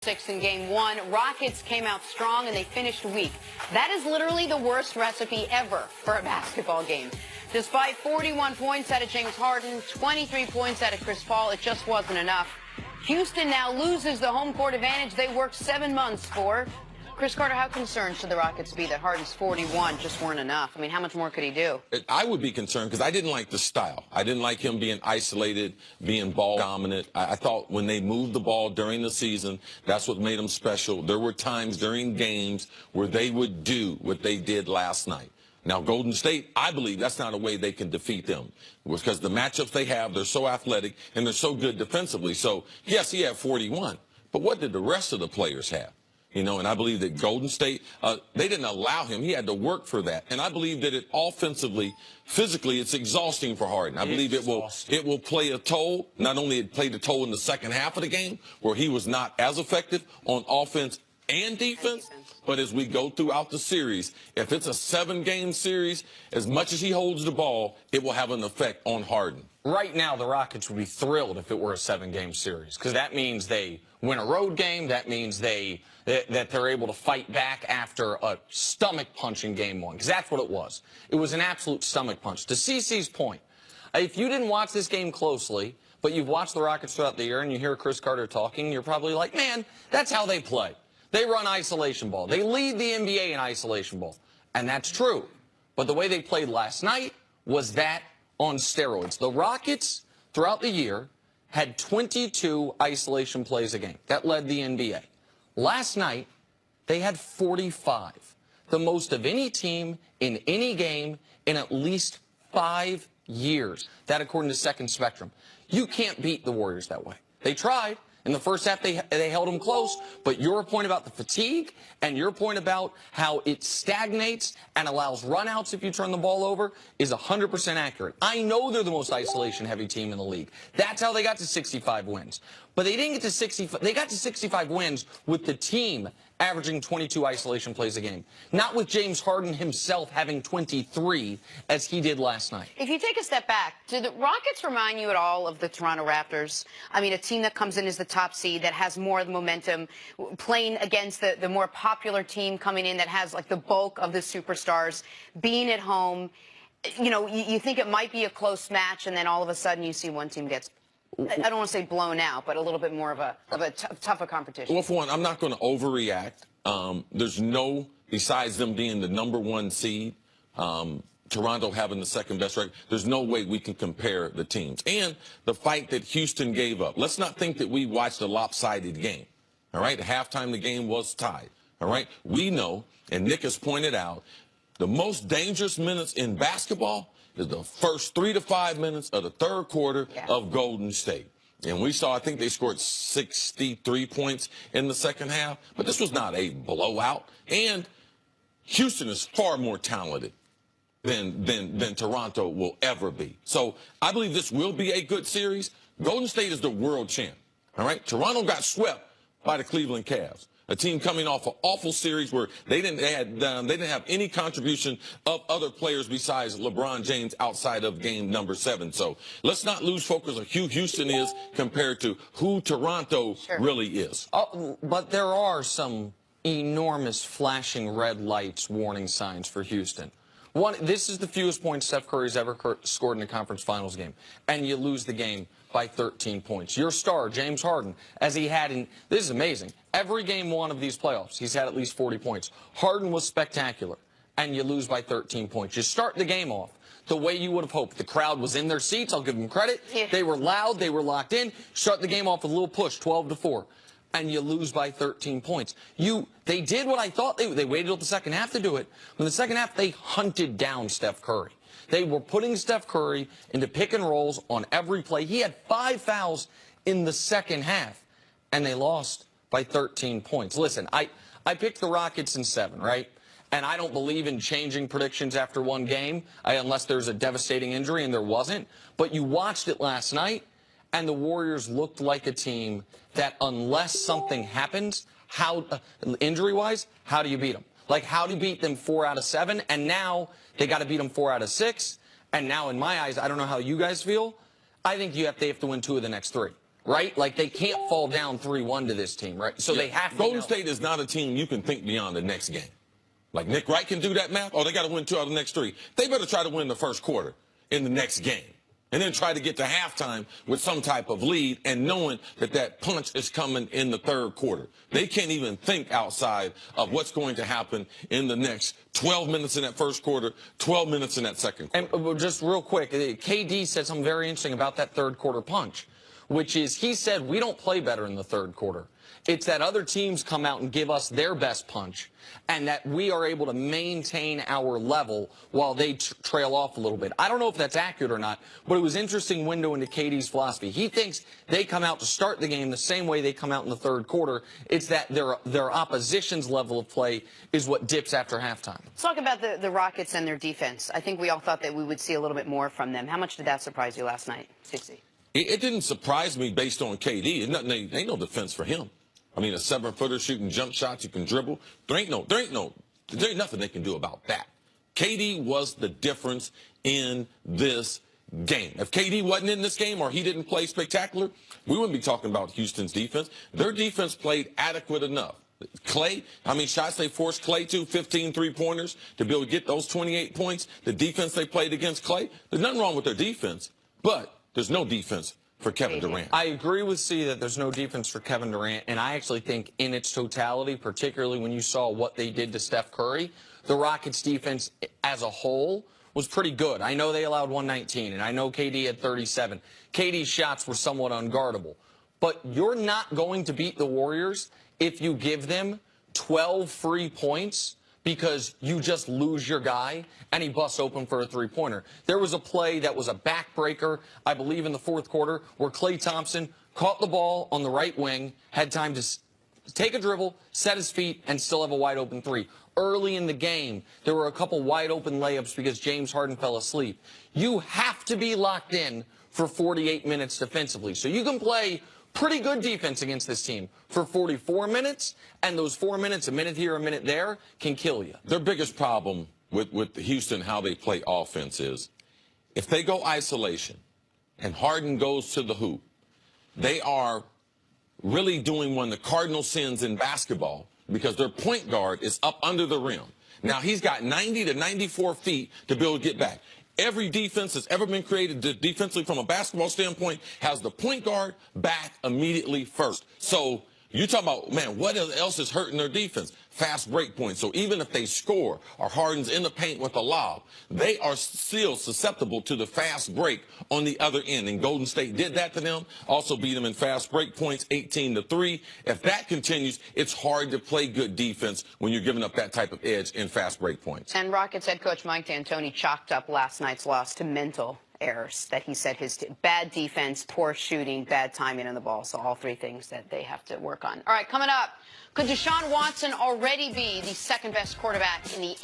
6 in game 1. Rockets came out strong and they finished weak. That is literally the worst recipe ever for a basketball game. Despite 41 points out of James Harden, 23 points out of Chris Paul, it just wasn't enough. Houston now loses the home court advantage they worked 7 months for. Chris Carter, how concerned should the Rockets be that Harden's 41 just weren't enough? I mean, how much more could he do? I would be concerned because I didn't like the style. I didn't like him being isolated, being ball dominant. I thought when they moved the ball during the season, that's what made him special. There were times during games where they would do what they did last night. Now, Golden State, I believe that's not a way they can defeat them because the matchups they have, they're so athletic and they're so good defensively. So, yes, he had 41, but what did the rest of the players have? You know, and I believe that Golden State, they didn't allow him. He had to work for that. And I believe that it offensively, physically, it's exhausting for Harden. I believe it will play a toll. Not only it played a toll in the second half of the game, where he was not as effective on offense and defense, but as we go throughout the series, if it's a 7-game series, as much as he holds the ball, it will have an effect on Harden. Right now, the Rockets would be thrilled if it were a 7-game series, because that means they win a road game. That means that they're able to fight back after a stomach punch in game 1, because that's what it was. It was an absolute stomach punch. To CeCe's point, if you didn't watch this game closely, but you've watched the Rockets throughout the year and you hear Chris Carter talking, you're probably like, man, that's how they play. They run isolation ball. They lead the NBA in isolation ball. And that's true. But the way they played last night was that on steroids. The Rockets, throughout the year, had 22 isolation plays a game. That led the NBA. Last night, they had 45. The most of any team in any game in at least 5 years. That according to Second Spectrum. You can't beat the Warriors that way. They tried. In the first half, they held them close, but your point about the fatigue and your point about how it stagnates and allows runouts if you turn the ball over is 100% accurate. I know they're the most isolation-heavy team in the league. That's how they got to 65 wins. But they didn't get to 65. They got to 65 wins with the team averaging 22 isolation plays a game, not with James Harden himself having 23 as he did last night. If you take a step back, do the Rockets remind you at all of the Toronto Raptors? I mean, a team that comes in as the top seed, that has more of the momentum, playing against the more popular team coming in that has like the bulk of the superstars, being at home. You know, you think it might be a close match, and then all of a sudden you see one team gets, I don't want to say blown out, but a little bit more of a tougher competition. Well, for one, I'm not going to overreact. There's no, besides them being the #1 seed, Toronto having the second best record, there's no way we can compare the teams. And the fight that Houston gave up. Let's not think that we watched a lopsided game. All right? At halftime, the game was tied. All right? We know, and Nick has pointed out, the most dangerous minutes in basketball is the first 3 to 5 minutes of the third quarter of Golden State. And we saw, I think they scored 63 points in the second half. But this was not a blowout. And Houston is far more talented than Toronto will ever be. So I believe this will be a good series. Golden State is the world champ. All right? Toronto got swept by the Cleveland Cavs. A team coming off an awful series where they didn't have any contribution of other players besides LeBron James outside of game number 7. So let's not lose focus of who Houston is compared to who Toronto really is. But there are some enormous flashing red lights warning signs for Houston. One, this is the fewest points Steph Curry's ever scored in a conference finals game, and you lose the game by 13 points. Your star, James Harden, as he had in, this is amazing, every game 1 of these playoffs, he's had at least 40 points. Harden was spectacular, and you lose by 13 points. You start the game off the way you would have hoped. The crowd was in their seats. I'll give them credit. They were loud. They were locked in. Start the game off with a little push, 12-4. And you lose by 13 points. They did what I thought they waited till the second half to do it. In the second half, they hunted down Steph Curry. They were putting Steph Curry into pick and rolls on every play. He had 5 fouls in the second half, and they lost by 13 points. Listen, I picked the Rockets in 7, right? And I don't believe in changing predictions after one game unless there's a devastating injury, and there wasn't. But you watched it last night, and the Warriors looked like a team that unless something happens, injury-wise, how do you beat them? Like, how do you beat them 4 out of 7? And now they got to beat them 4 out of 6. And now, in my eyes, I don't know how you guys feel. I think they have to win 2 of the next 3. right? Like, they can't fall down 3-1 to this team, right? So they have to Golden know. State is not a team you can think beyond the next game. Like Nick Wright can do that math. Oh, they got to win 2 out of the next 3. They better try to win the first quarter in the next game. And then try to get to halftime with some type of lead and knowing that that punch is coming in the third quarter. They can't even think outside of what's going to happen in the next 12 minutes in that first quarter, 12 minutes in that second quarter. And just real quick, KD said something very interesting about that third quarter punch, which is he said we don't play better in the third quarter. It's that other teams come out and give us their best punch, and that we are able to maintain our level while they trail off a little bit. I don't know if that's accurate or not, but it was an interesting window into KD's philosophy. He thinks they come out to start the game the same way they come out in the third quarter. It's that their opposition's level of play is what dips after halftime. Let's talk about the Rockets and their defense. I think we all thought that we would see a little bit more from them. How much did that surprise you last night, Stacey? It didn't surprise me based on KD. Ain't no defense for him. I mean, a 7-footer shooting jump shots, you can dribble. There ain't nothing they can do about that. KD was the difference in this game. If KD wasn't in this game or he didn't play spectacular, we wouldn't be talking about Houston's defense. Their defense played adequate enough. Clay, how many shots they forced Clay to? 15 3-pointers to be able to get those 28 points. The defense they played against Clay, there's nothing wrong with their defense, but there's no defense for Kevin Durant. I agree with C that there's no defense for Kevin Durant, and I actually think in its totality, particularly when you saw what they did to Steph Curry, the Rockets' defense as a whole was pretty good. I know they allowed 119, and I know KD had 37. KD's shots were somewhat unguardable. But you're not going to beat the Warriors if you give them 12 free points because you just lose your guy and he busts open for a three-pointer. There was a play that was a backbreaker, I believe in the fourth quarter, where Klay Thompson caught the ball on the right wing, had time to take a dribble, set his feet, and still have a wide-open three. Early in the game, there were a couple wide-open layups because James Harden fell asleep. You have to be locked in for 48 minutes defensively. So you can play pretty good defense against this team for 44 minutes, and those 4 minutes, a minute here, a minute there, can kill you. Their biggest problem with Houston, how they play offense is if they go isolation and Harden goes to the hoop, they are really doing one of the cardinal sins in basketball because their point guard is up under the rim. Now, he's got 90 to 94 feet to be able to get back. Every defense that's ever been created defensively from a basketball standpoint has the point guard back immediately first. So you talk about, man, what else is hurting their defense? Fast break points. So even if they score or Harden's in the paint with a lob, they are still susceptible to the fast break on the other end. And Golden State did that to them, also beat them in fast break points, 18-3. If that continues, it's hard to play good defense when you're giving up that type of edge in fast break points. And Rockets head coach Mike D'Antoni chalked up last night's loss to mental errors that he said his bad defense, poor shooting, bad timing on the ball. So all three things that they have to work on. All right, coming up, could Deshaun Watson already be the second best quarterback in the